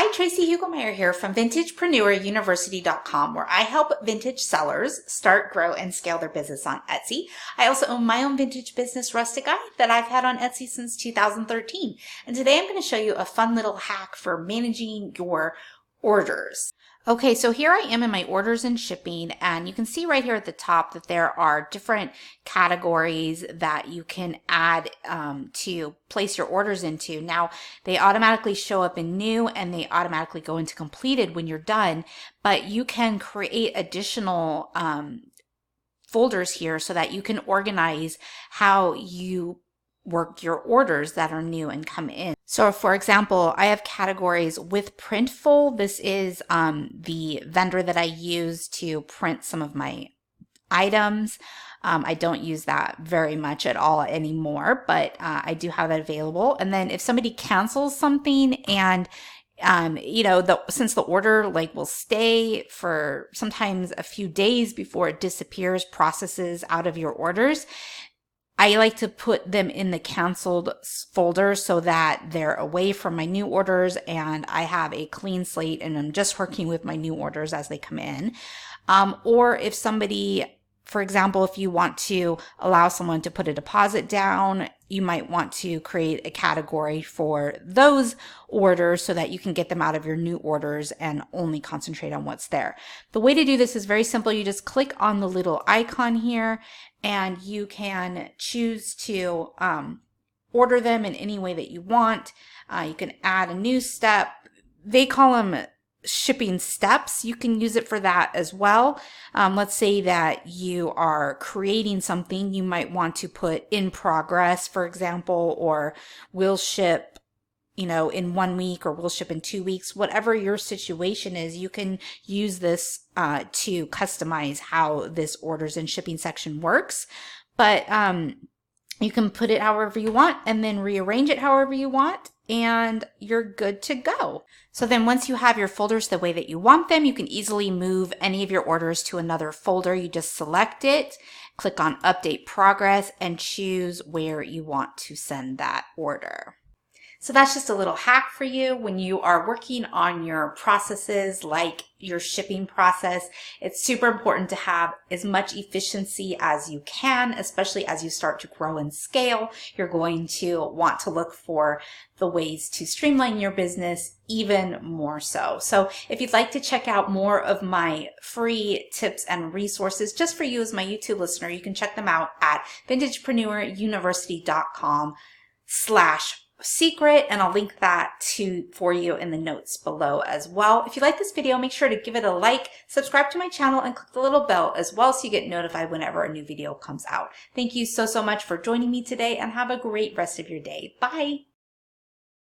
Hi, Tracy Hugelmeyer here from VintagepreneurUniversity.com, where I help vintage sellers start, grow, and scale their business on Etsy. I also own my own vintage business, Rustic Eye, that I've had on Etsy since 2013. And today I'm going to show you a fun little hack for managing your orders. Okay, so here I am in my orders and shipping, and you can see right here at the top that there are different categories that you can add to place your orders into. Now, they automatically show up in new and they automatically go into completed when you're done, but you can create additional folders here so that you can organize how you work your orders that are new and come in. So for example, I have categories with Printful. This is the vendor that I use to print some of my items. I don't use that very much at all anymore, but I do have that available. And then if somebody cancels something and since the order will stay for sometimes a few days before it disappears, processes out of your orders, I like to put them in the canceled folder so that they're away from my new orders and I have a clean slate and I'm just working with my new orders as they come in. Or if somebody, for example, if you want to allow someone to put a deposit down, you might want to create a category for those orders so that you can get them out of your new orders and only concentrate on what's there. The way to do this is very simple. You just click on the little icon here and you can choose to order them in any way that you want. You can add a new step. They call them shipping steps. You can use it for that as well. Let's say that you are creating something, you might want to put in progress, for example, or will ship, in 1 week, or will ship in 2 weeks. Whatever your situation is, you can use this to customize how this orders and shipping section works. But you can put it however you want and then rearrange it however you want, and you're good to go. So then once you have your folders the way that you want them, you can easily move any of your orders to another folder. You just select it, click on Update Progress, and choose where you want to send that order. So that's just a little hack for you when you are working on your processes like your shipping process. It's super important to have as much efficiency as you can, especially as you start to grow and scale. You're going to want to look for the ways to streamline your business even more so. So if you'd like to check out more of my free tips and resources just for you as my YouTube listener, you can check them out at VintagepreneurUniversity.com/secret, and I'll link that for you in the notes below as well. If you like this video, make sure to give it a like, subscribe to my channel, and click the little bell as well so you get notified whenever a new video comes out. Thank you so much for joining me today, and have a great rest of your day. Bye!